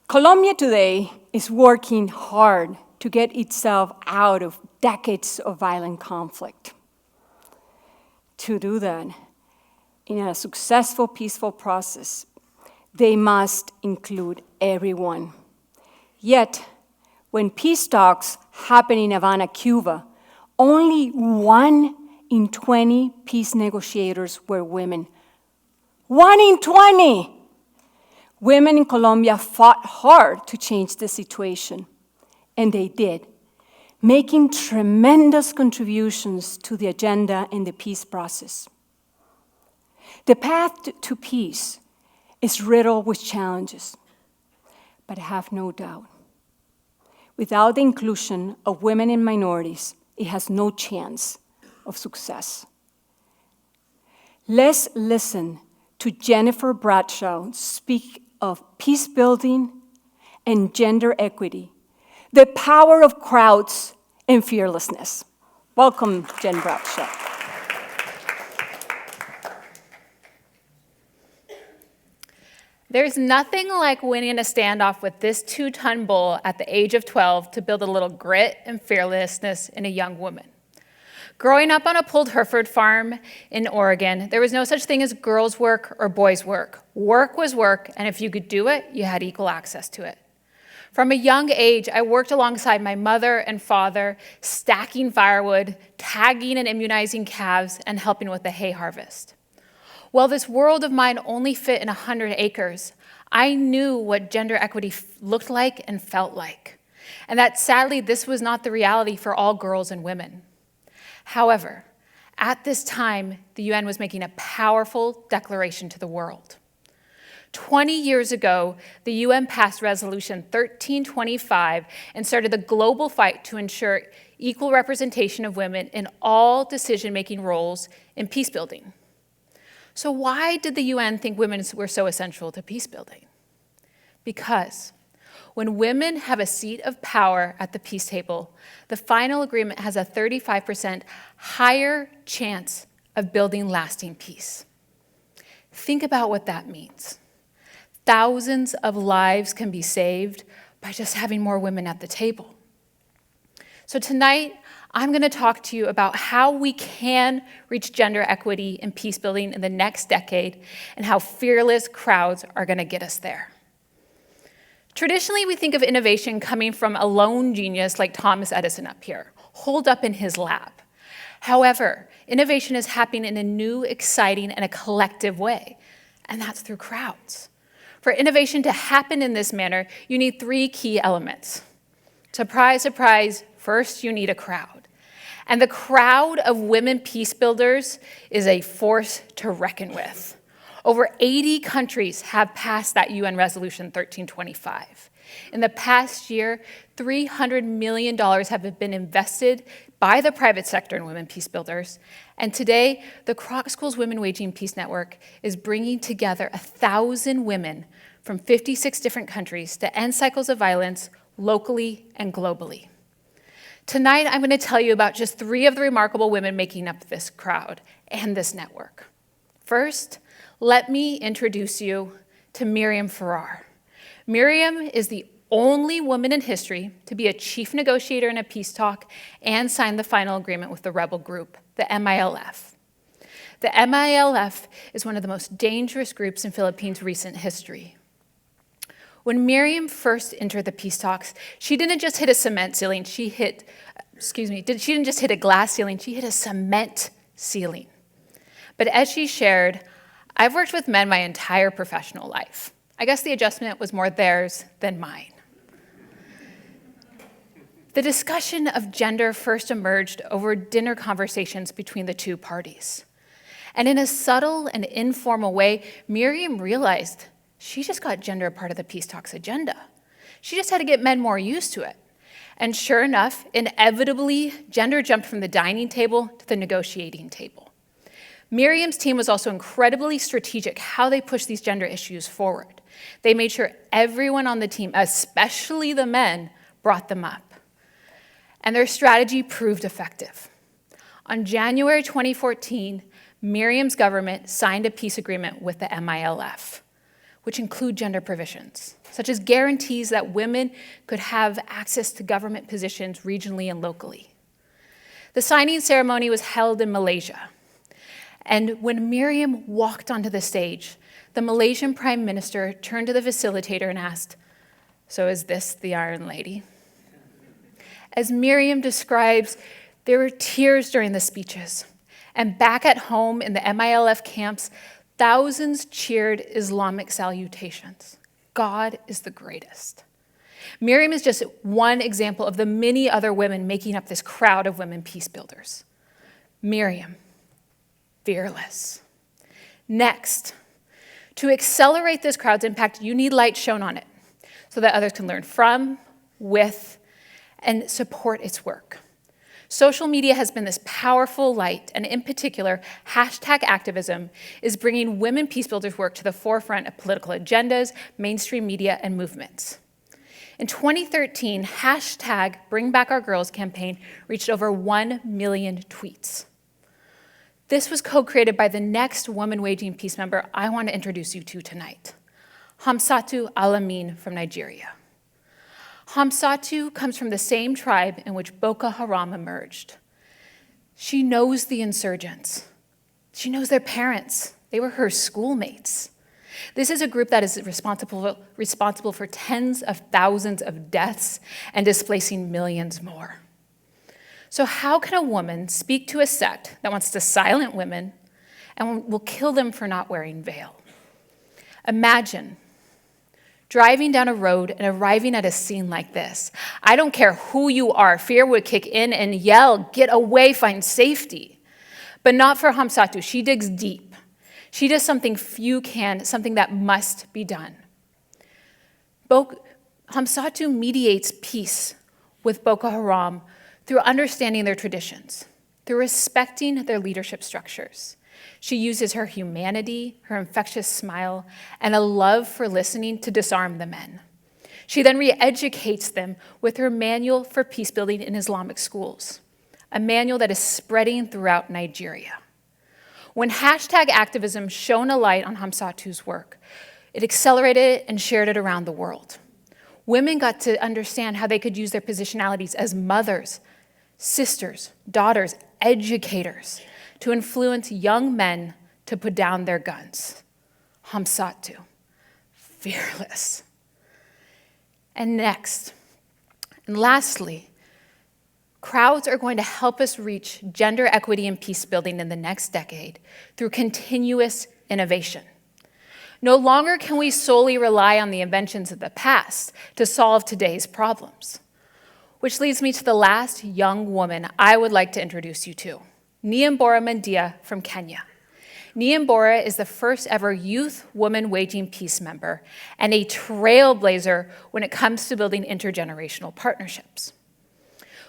Colombia today is working hard to get itself out of decades of violent conflict. To do that, in a successful, peaceful process, they must include everyone. Yet, when peace talks happen in Havana, Cuba, only 1 in 20 peace negotiators were women. 1 in 20! Women in Colombia fought hard to change the situation, and they did, making tremendous contributions to the agenda and the peace process. The path to peace is riddled with challenges, but have no doubt, without the inclusion of women and minorities, it has no chance of success. Let's listen to Jennifer Bradshaw speak of peace building and gender equity, the power of crowds and fearlessness. Welcome, Jen Bradshaw. There's nothing like winning a standoff with this 2-ton bull at the age of 12 to build a little grit and fearlessness in a young woman. Growing up on a pulled Hereford farm in Oregon, there was no such thing as girls' work or boys' work. Work was work, and if you could do it, you had equal access to it. From a young age, I worked alongside my mother and father, stacking firewood, tagging and immunizing calves, and helping with the hay harvest. While this world of mine only fit in 100 acres, I knew what gender equity looked like and felt like, and that sadly, this was not the reality for all girls and women. However, at this time, the UN was making a powerful declaration to the world. 20 years ago, the UN passed Resolution 1325 and started the global fight to ensure equal representation of women in all decision-making roles in peacebuilding. So why did the UN think women were so essential to peacebuilding? Because when women have a seat of power at the peace table, the final agreement has a 35% higher chance of building lasting peace. Think about what that means. Thousands of lives can be saved by just having more women at the table. So tonight, I'm going to talk to you about how we can reach gender equity in peacebuilding in the next decade and how fearless crowds are going to get us there. Traditionally, we think of innovation coming from a lone genius like Thomas Edison up here, holed up in his lab. However, innovation is happening in a new, exciting, and a collective way, and that's through crowds. For innovation to happen in this manner, you need 3 key elements. Surprise, surprise, first you need a crowd. And the crowd of women peace builders is a force to reckon with. Over 80 countries have passed that UN Resolution 1325. In the past year, $300 million have been invested by the private sector in women peace builders. And today, the Kroc School's Women Waging Peace Network is bringing together 1,000 women from 56 different countries to end cycles of violence locally and globally. Tonight, I'm going to tell you about just 3 of the remarkable women making up this crowd and this network. First, let me introduce you to Miriam Farrar. Miriam is the only woman in history to be a chief negotiator in a peace talk and sign the final agreement with the rebel group, the MILF. The MILF is one of the most dangerous groups in Philippines' recent history. When Miriam first entered the peace talks, she didn't just hit a cement ceiling, she didn't just hit a glass ceiling, she hit a cement ceiling. But as she shared, I've worked with men my entire professional life. I guess the adjustment was more theirs than mine. The discussion of gender first emerged over dinner conversations between the 2 parties. And in a subtle and informal way, Miriam realized she just got gender a part of the peace talks agenda. She just had to get men more used to it. And sure enough, inevitably, gender jumped from the dining table to the negotiating table. Miriam's team was also incredibly strategic how they pushed these gender issues forward. They made sure everyone on the team, especially the men, brought them up. And their strategy proved effective. On January 2014, Miriam's government signed a peace agreement with the MILF. which include gender provisions, such as guarantees that women could have access to government positions regionally and locally. The signing ceremony was held in Malaysia, and when Miriam walked onto the stage, the Malaysian Prime Minister turned to the facilitator and asked, "So is this the Iron Lady?" As Miriam describes, there were tears during the speeches, and back at home in the MILF camps, thousands cheered Islamic salutations. God is the greatest. Miriam is just one example of the many other women making up this crowd of women peace builders. Miriam, fearless. Next, to accelerate this crowd's impact, you need light shone on it so that others can learn from, with, and support its work. Social media has been this powerful light, and in particular, #Activism is bringing women peace builders' work to the forefront of political agendas, mainstream media, and movements. In 2013, #BringBackOurGirls campaign reached over 1 million tweets. This was co-created by the next woman waging peace member I want to introduce you to tonight, Hamsatu Alamin from Nigeria. Hamsatu comes from the same tribe in which Boko Haram emerged. She knows the insurgents. She knows their parents. They were her schoolmates. This is a group that is responsible for tens of thousands of deaths and displacing millions more. So how can a woman speak to a sect that wants to silence women and will kill them for not wearing veil? Imagine driving down a road and arriving at a scene like this. I don't care who you are, fear would kick in and yell, "Get away, find safety." But not for Hamsatu. She digs deep. She does something few can, something that must be done. Hamsatu mediates peace with Boko Haram through understanding their traditions, through respecting their leadership structures. She uses her humanity, her infectious smile, and a love for listening to disarm the men. She then re-educates them with her manual for peacebuilding in Islamic schools, a manual that is spreading throughout Nigeria. When #Activism shone a light on Hamsatu's work, it accelerated it and shared it around the world. Women got to understand how they could use their positionalities as mothers, sisters, daughters, educators, to influence young men to put down their guns. Hamsatu, fearless. And next, and lastly, crowds are going to help us reach gender equity and peace building in the next decade through continuous innovation. No longer can we solely rely on the inventions of the past to solve today's problems. Which leads me to the last young woman I would like to introduce you to, Niambora Mandia from Kenya. Niambora is the first ever youth woman waging peace member and a trailblazer when it comes to building intergenerational partnerships.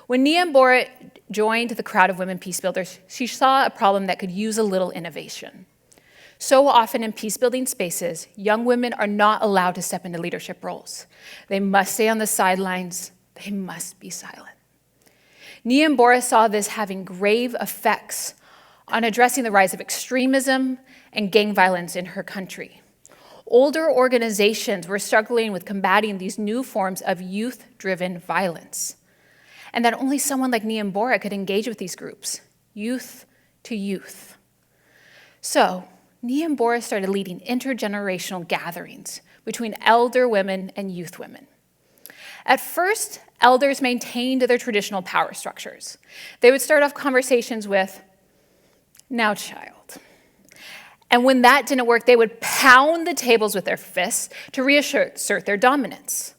When Niambora joined the crowd of women peace builders, she saw a problem that could use a little innovation. So often in peace-building spaces, young women are not allowed to step into leadership roles. They must stay on the sidelines. They must be silent. Niambora saw this having grave effects on addressing the rise of extremism and gang violence in her country. Older organizations were struggling with combating these new forms of youth-driven violence, and that only someone like Niambora could engage with these groups, youth to youth. So Niambora started leading intergenerational gatherings between elder women and youth women. At first, elders maintained their traditional power structures. They would start off conversations with, "Now, child." And when that didn't work, they would pound the tables with their fists to reassert their dominance.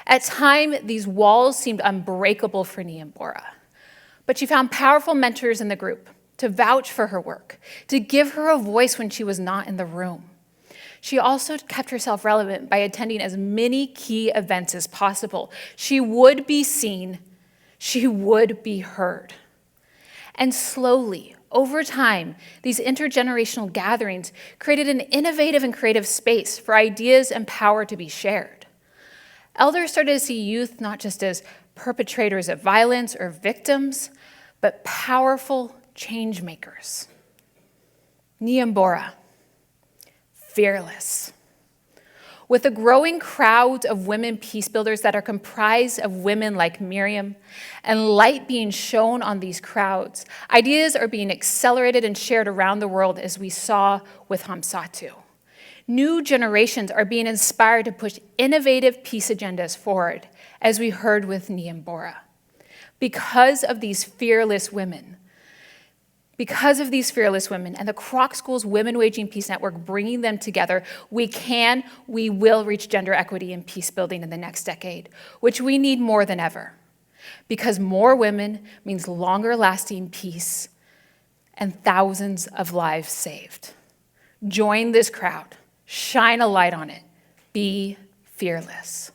At times, these walls seemed unbreakable for Niambora, but she found powerful mentors in the group to vouch for her work, to give her a voice when she was not in the room. She also kept herself relevant by attending as many key events as possible. She would be seen, she would be heard. And slowly, over time, these intergenerational gatherings created an innovative and creative space for ideas and power to be shared. Elders started to see youth not just as perpetrators of violence or victims, but powerful change makers. Niambora, fearless. With a growing crowd of women peacebuilders that are comprised of women like Miriam, and light being shown on these crowds, ideas are being accelerated and shared around the world, as we saw with Hamsatu. New generations are being inspired to push innovative peace agendas forward, as we heard with Niambora. Because of these fearless women, and the Kroc School's Women Waging Peace Network bringing them together, we will reach gender equity and peace building in the next decade, which we need more than ever. Because more women means longer lasting peace and thousands of lives saved. Join this crowd, shine a light on it, be fearless.